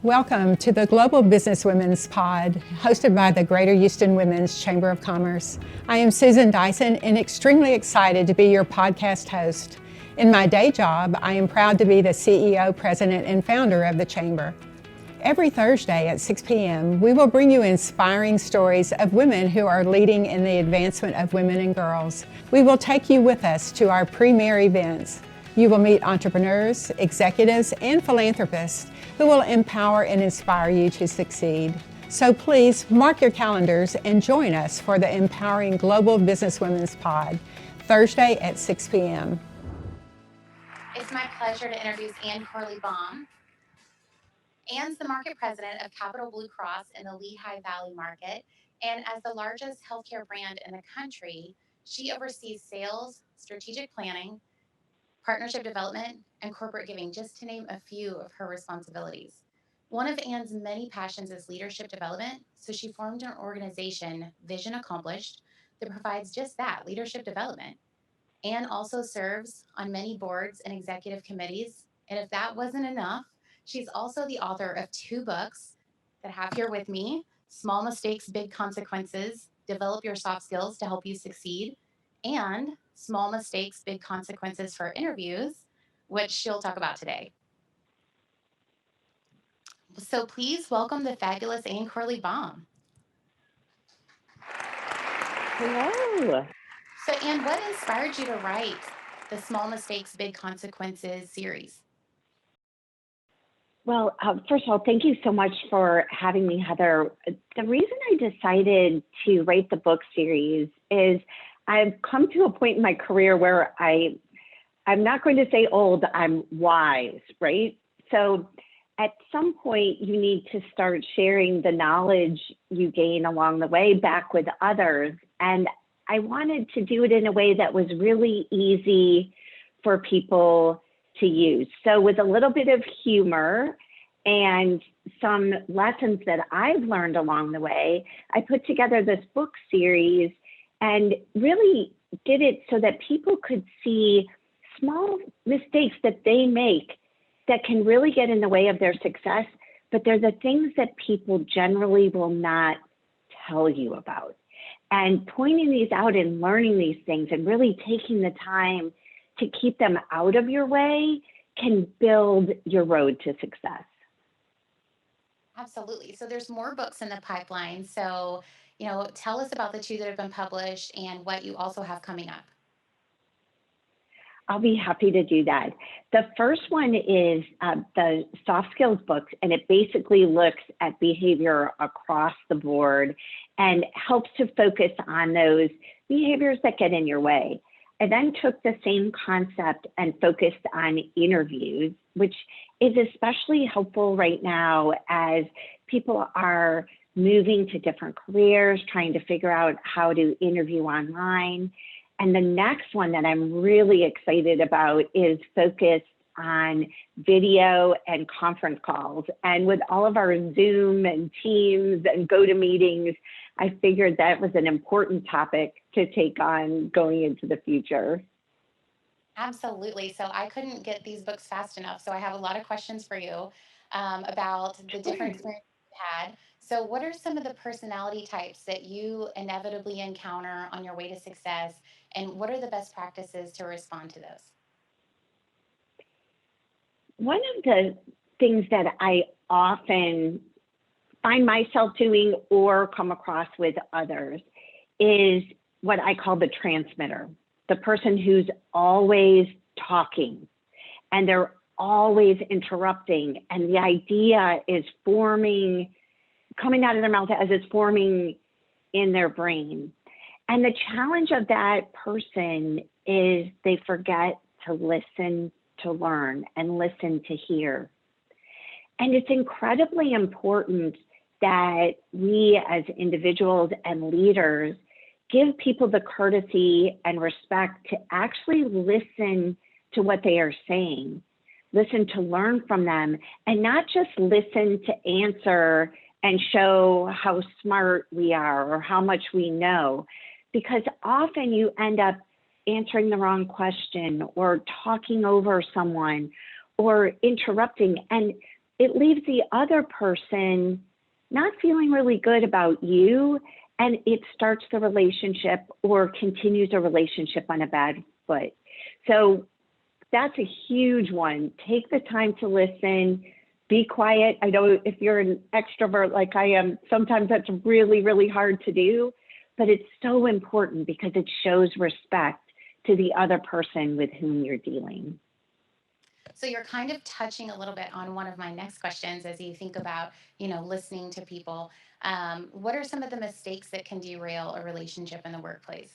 Welcome to the Global Businesswomen's Pod, hosted by the Greater Houston Women's Chamber of Commerce. I am Susan Dyson and extremely excited to be your podcast host. In my day job, I am proud to be the CEO, President, and founder of the Chamber. Every Thursday at 6 p.m., we will bring you inspiring stories of women who are leading in the advancement of women and girls. We will take you with us to our premier events. You will meet entrepreneurs, executives, and philanthropists who will empower and inspire you to succeed. So please mark your calendars and join us for the Empowering Global Businesswomen's Pod, Thursday at 6 p.m. It's my pleasure to introduce Corley Baum. Anne's the market president of Capital Blue Cross in the Lehigh Valley market, and as the largest healthcare brand in the country, she oversees sales, strategic planning, partnership development, and corporate giving, just to name a few of her responsibilities. One of Anne's many passions is leadership development, so she formed an organization, Vision Accomplished, that provides just that, leadership development. Anne also serves on many boards and executive committees, and if that wasn't enough, she's also the author of 2 books that I have here with me, Small Mistakes, Big Consequences, Develop Your Soft Skills to Help You Succeed, and Small Mistakes, Big Consequences for Interviews, which she'll talk about today. So please welcome the fabulous Anne Corley Baum. Hello. So Anne, what inspired you to write the Small Mistakes, Big Consequences series? Well, first of all, thank you so much for having me, Heather. The reason I decided to write the book series is I've come to a point in my career where I'm not going to say old, I'm wise, right? So at some point, you need to start sharing the knowledge you gain along the way back with others. And I wanted to do it in a way that was really easy for people to use. So with a little bit of humor and some lessons that I've learned along the way, I put together this book series and really did it so that people could see small mistakes that they make that can really get in the way of their success, but they're the things that people generally will not tell you about. And pointing these out and learning these things and really taking the time to keep them out of your way can build your road to success. Absolutely. So there's more books in the pipeline. So, tell us about the 2 that have been published and what you also have coming up. I'll be happy to do that. The first one is the soft skills book, and it basically looks at behavior across the board and helps to focus on those behaviors that get in your way. I then took the same concept and focused on interviews, which is especially helpful right now as people are moving to different careers, trying to figure out how to interview online. And the next one that I'm really excited about is focused on video and conference calls. And with all of our Zoom and Teams and GoToMeetings, I figured that was an important topic to take on going into the future. Absolutely. So I couldn't get these books fast enough. So I have a lot of questions for you about the different experiences you've had. So what are some of the personality types that you inevitably encounter on your way to success? And what are the best practices to respond to those? One of the things that I often find myself doing or come across with others is what I call the transmitter, the person who's always talking and they're always interrupting. And the idea is coming out of their mouth as it's forming in their brain. And the challenge of that person is they forget to listen to learn and listen to hear. And it's incredibly important that we as individuals and leaders give people the courtesy and respect to actually listen to what they are saying, listen to learn from them, and not just listen to answer and show how smart we are or how much we know, because often you end up answering the wrong question or talking over someone or interrupting. And it leaves the other person not feeling really good about you, and it starts the relationship or continues a relationship on a bad foot. So that's a huge one. Take the time to listen, be quiet. I know if you're an extrovert like I am, sometimes that's really, really hard to do, but it's so important because it shows respect to the other person with whom you're dealing. So you're kind of touching a little bit on one of my next questions as you think about, listening to people. What are some of the mistakes that can derail a relationship in the workplace?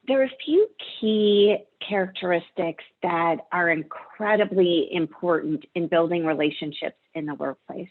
There are a few key characteristics that are incredibly important in building relationships in the workplace.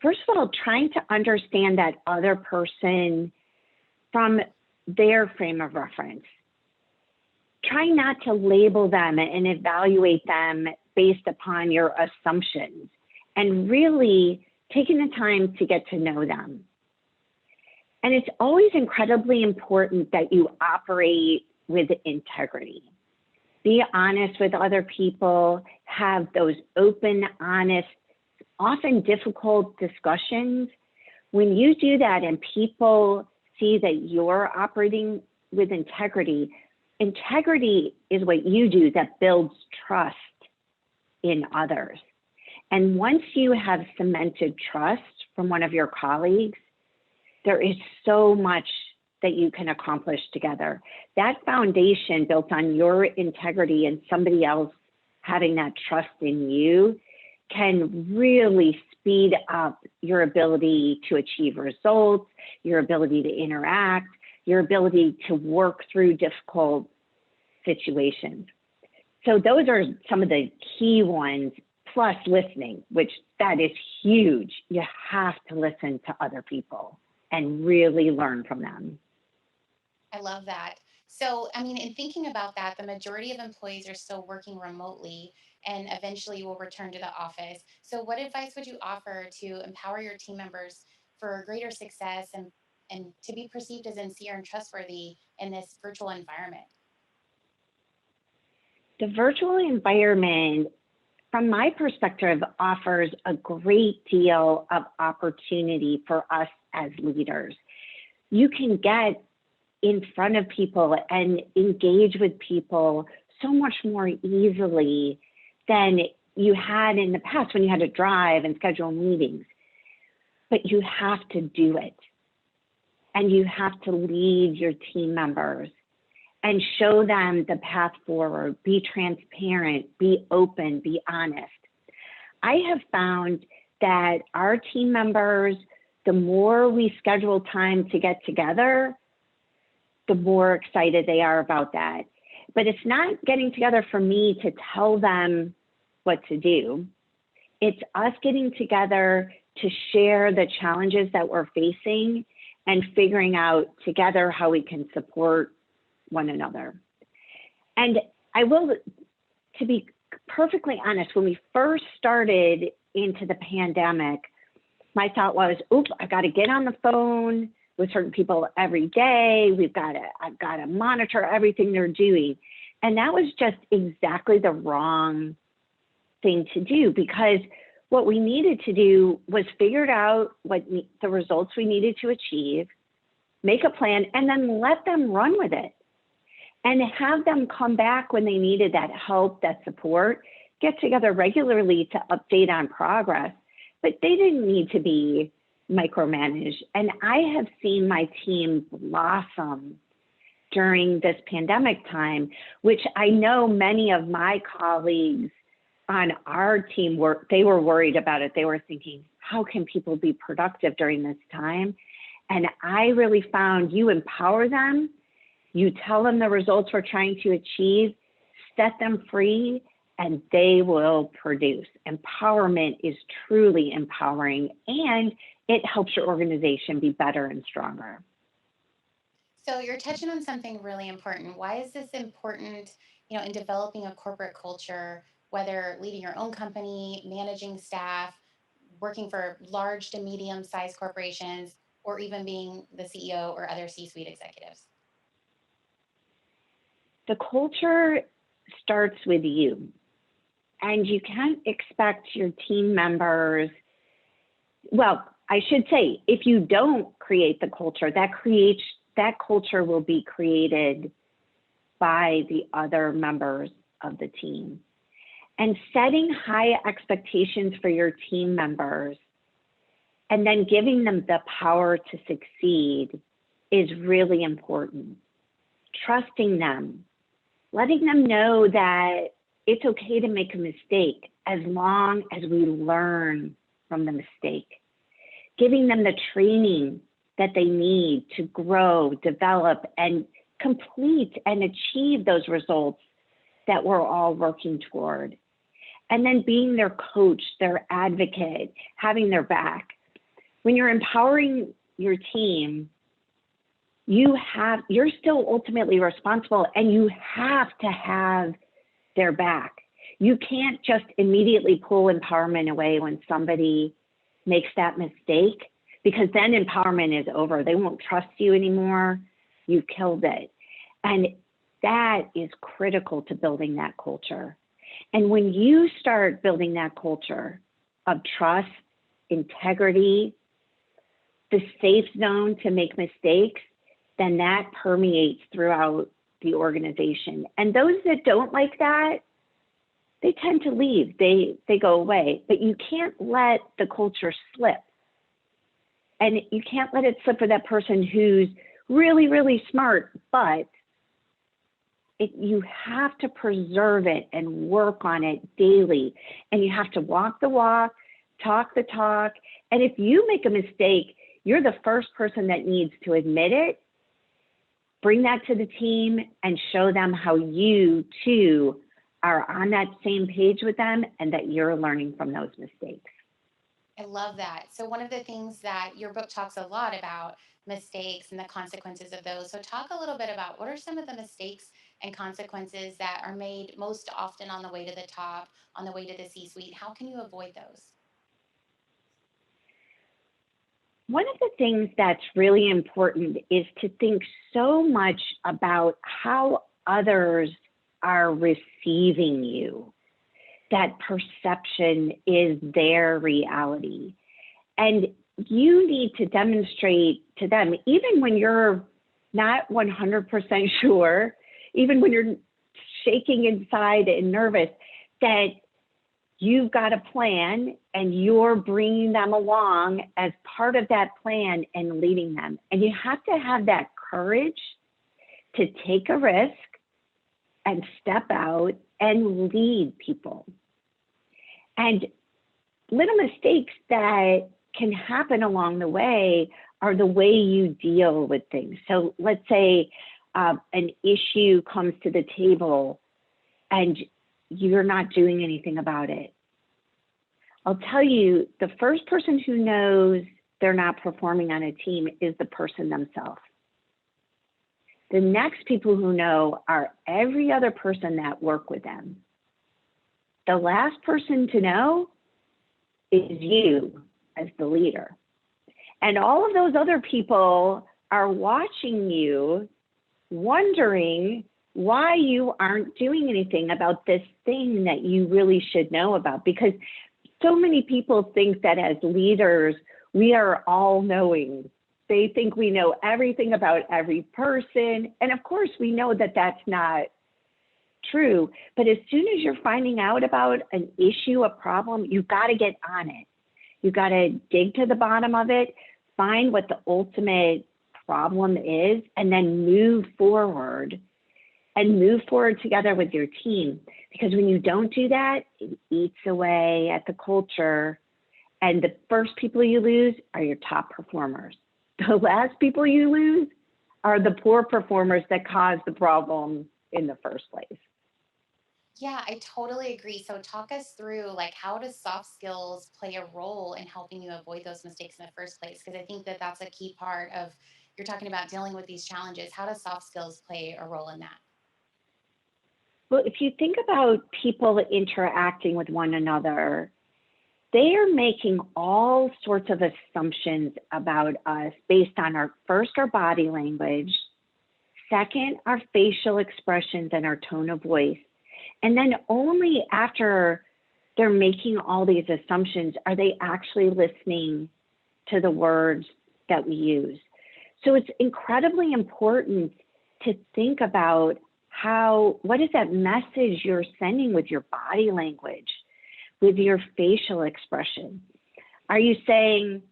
First of all, trying to understand that other person from their frame of reference. Try not to label them and evaluate them based upon your assumptions, and really taking the time to get to know them. And it's always incredibly important that you operate with integrity. Be honest with other people, have those open, honest, often difficult discussions. When you do that and people see that you're operating with integrity, integrity is what you do that builds trust in others. And once you have cemented trust from one of your colleagues, there is so much that you can accomplish together. That foundation built on your integrity and somebody else having that trust in you can really speed up your ability to achieve results, your ability to interact, your ability to work through difficult situations. So those are some of the key ones, plus listening, which that is huge. You have to listen to other people and really learn from them. I love that. So, in thinking about that, the majority of employees are still working remotely and eventually will return to the office. So, what advice would you offer to empower your team members for greater success and to be perceived as sincere and trustworthy in this virtual environment? The virtual environment, from my perspective, offers a great deal of opportunity for us as leaders. You can get in front of people and engage with people so much more easily than you had in the past when you had to drive and schedule meetings. But you have to do it. And you have to lead your team members and show them the path forward. Be transparent, be open, be honest. I have found that our team members, the more we schedule time to get together, the more excited they are about that. But it's not getting together for me to tell them what to do. It's us getting together to share the challenges that we're facing and figuring out together how we can support one another. And I will, to be perfectly honest, when we first started into the pandemic, my thought was, oops, I got to get on the phone with certain people every day. I've got to monitor everything they're doing. And that was just exactly the wrong thing to do, because what we needed to do was figure out what the results we needed to achieve, make a plan, and then let them run with it. And have them come back when they needed that help, that support, get together regularly to update on progress. But they didn't need to be micromanaged. And I have seen my team blossom during this pandemic time, which I know many of my colleagues on our team they were worried about it. They were thinking, how can people be productive during this time? And I really found you empower them, you tell them the results we're trying to achieve, set them free, and they will produce. Empowerment is truly empowering, and it helps your organization be better and stronger. So you're touching on something really important. Why is this important, in developing a corporate culture, whether leading your own company, managing staff, working for large to medium-sized corporations, or even being the CEO or other C-suite executives? The culture starts with you. And you can't expect your team members, well, I should say, if you don't create the culture, that culture will be created by the other members of the team. And setting high expectations for your team members and then giving them the power to succeed is really important. Trusting them, letting them know that it's okay to make a mistake as long as we learn from the mistake. Giving them the training that they need to grow, develop, and complete and achieve those results that we're all working toward. And then being their coach, their advocate, having their back. When you're empowering your team, you're still ultimately responsible, and you have to have their back. You can't just immediately pull empowerment away when somebody makes that mistake, because then empowerment is over. They won't trust you anymore. You killed it. And that is critical to building that culture. And when you start building that culture of trust, integrity, the safe zone to make mistakes, then that permeates throughout the organization. And those that don't like that, they tend to leave, they go away. But you can't let the culture slip. And you can't let it slip for that person who's really, really smart, but you have to preserve it and work on it daily. And you have to walk the walk, talk the talk. And if you make a mistake, you're the first person that needs to admit it, bring that to the team, and show them how you too are on that same page with them and that you're learning from those mistakes. I love that. So one of the things that your book talks a lot about mistakes and the consequences of those. So talk a little bit about what are some of the mistakes and consequences that are made most often on the way to the top, on the way to the C-suite. How can you avoid those? One of the things that's really important is to think so much about how others are receiving you. That perception is their reality. And you need to demonstrate to them, even when you're not 100% sure, even when you're shaking inside and nervous, that you've got a plan and you're bringing them along as part of that plan and leading them. And you have to have that courage to take a risk and step out and lead people. And little mistakes that can happen along the way are the way you deal with things. So let's say an issue comes to the table and you're not doing anything about it. I'll tell you, the first person who knows they're not performing on a team is the person themselves. The next people who know are every other person that work with them. The last person to know is you as the leader. And all of those other people are watching you, wondering why you aren't doing anything about this thing that you really should know about. Because so many people think that as leaders, we are all knowing. They think we know everything about every person. And of course, we know that that's not true. But as soon as you're finding out about an issue, a problem, you've got to get on it. You've got to dig to the bottom of it, find what the ultimate problem is, and then move forward together with your team. Because when you don't do that, it eats away at the culture. And the first people you lose are your top performers. The last people you lose are the poor performers that caused the problem in the first place. Yeah, I totally agree. So talk us through, like, how does soft skills play a role in helping you avoid those mistakes in the first place? Because I think that that's a key part of, you're talking about dealing with these challenges. How does soft skills play a role in that? Well, if you think about people interacting with one another, they are making all sorts of assumptions about us based on our body language, our facial expressions and our tone of voice. And then only after they're making all these assumptions. Are they actually listening to the words that we use? So it's incredibly important to think about what is that message you're sending with your body language, with your facial expression? Are you saying,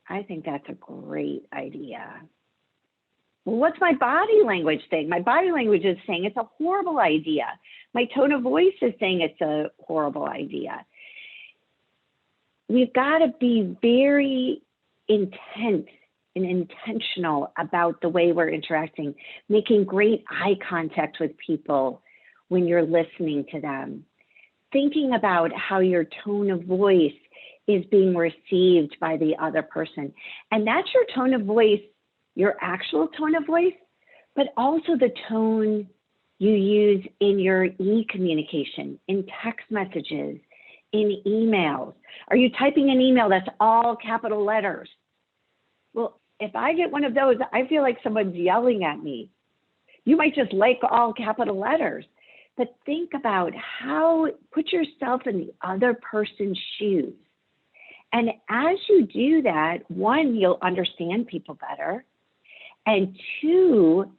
I think that's a great idea? Well, what's my body language saying? My body language is saying it's a horrible idea. My tone of voice is saying it's a horrible idea. We've got to be very intense and intentional about the way we're interacting, making great eye contact with people when you're listening to them, thinking about how your tone of voice is being received by the other person. And that's your tone of voice, your actual tone of voice, but also the tone you use in your e-communication, in text messages, in emails. Are you typing an email that's all capital letters? Well, if I get one of those, I feel like someone's yelling at me. You might just like all capital letters, but think about put yourself in the other person's shoes. And as you do that, one, you'll understand people better. And two,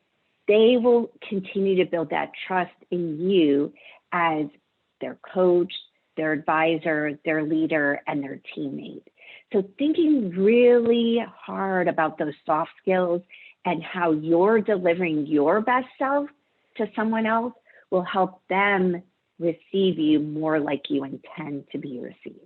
they will continue to build that trust in you as their coach, their advisor, their leader, and their teammate. So thinking really hard about those soft skills and how you're delivering your best self to someone else will help them receive you more like you intend to be received.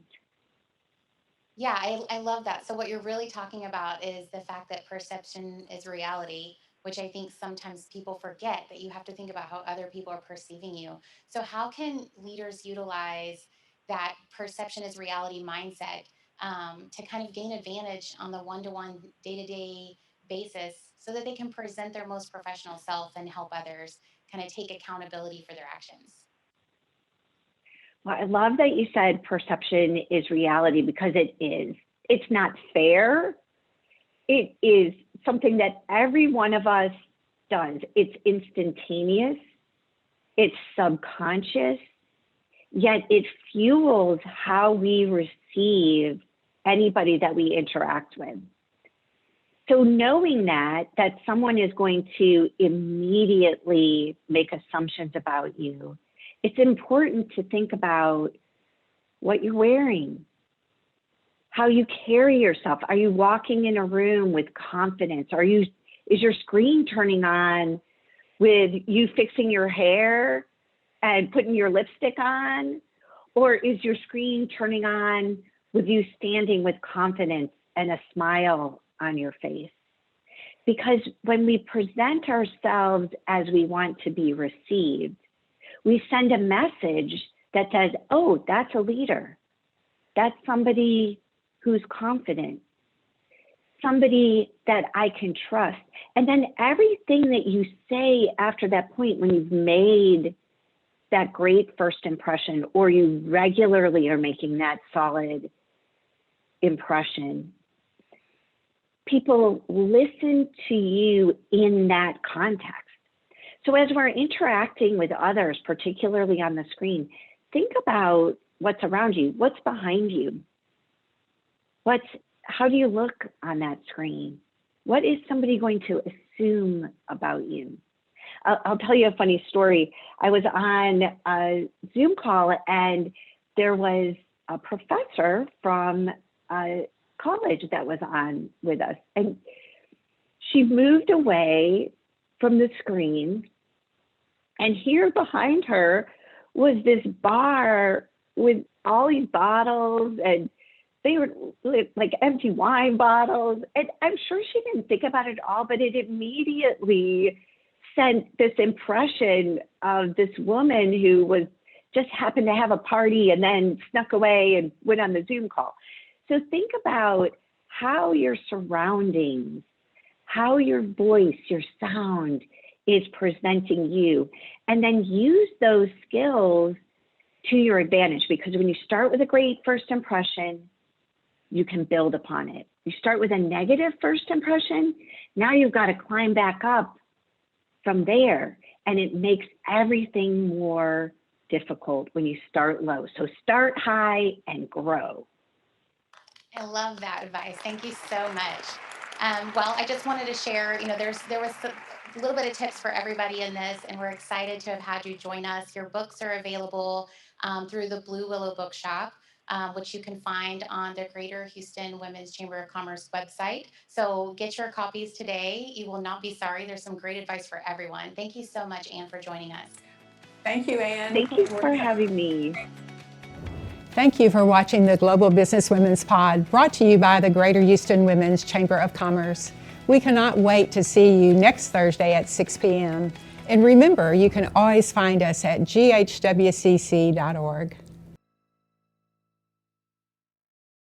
Yeah, I love that. So what you're really talking about is the fact that perception is reality, which I think sometimes people forget that you have to think about how other people are perceiving you. So how can leaders utilize that perception is reality mindset to kind of gain advantage on the one-to-one, day-to-day basis so that they can present their most professional self and help others kind of take accountability for their actions? Well, I love that you said perception is reality, because it is. It's not fair. It is something that every one of us does. It's instantaneous. It's subconscious, yet it fuels how we receive anybody that we interact with. So knowing that someone is going to immediately make assumptions about you, it's important to think about what you're wearing, how you carry yourself. Are you walking in a room with confidence? Is your screen turning on with you fixing your hair and putting your lipstick on? Or is your screen turning on with you standing with confidence and a smile on your face? Because when we present ourselves as we want to be received, we send a message that says, oh, that's a leader. That's somebody who's confident, somebody that I can trust. And then everything that you say after that point, when you've made that great first impression, or you regularly are making that solid impression, people listen to you in that context. So as we're interacting with others, particularly on the screen, think about what's around you, what's behind you, how do you look on that screen? What is somebody going to assume about you? I'll tell you a funny story. I was on a Zoom call and there was a professor from a college that was on with us, and she moved away from the screen, and here behind her was this bar with all these bottles, and they were like empty wine bottles. And I'm sure she didn't think about it all, but it immediately sent this impression of this woman who was just happened to have a party and then snuck away and went on the Zoom call. So think about how your surroundings, how your voice, your sound is presenting you, and then use those skills to your advantage. Because when you start with a great first impression, you can build upon it. You start with a negative first impression, now you've got to climb back up from there, and it makes everything more difficult when you start low. So start high and grow. I love that advice. Thank you so much. Well, I just wanted to share, there was a little bit of tips for everybody in this, and we're excited to have had you join us. Your books are available through the Blue Willow Bookshop, which you can find on the Greater Houston Women's Chamber of Commerce website. So get your copies today. You will not be sorry. There's some great advice for everyone. Thank you so much, Anne, for joining us. Thank you, Anne. Thank you for having me. Thank you for watching the Global Business Women's Pod, brought to you by the Greater Houston Women's Chamber of Commerce. We cannot wait to see you next Thursday at 6 p.m. And remember, you can always find us at GHWCC.org.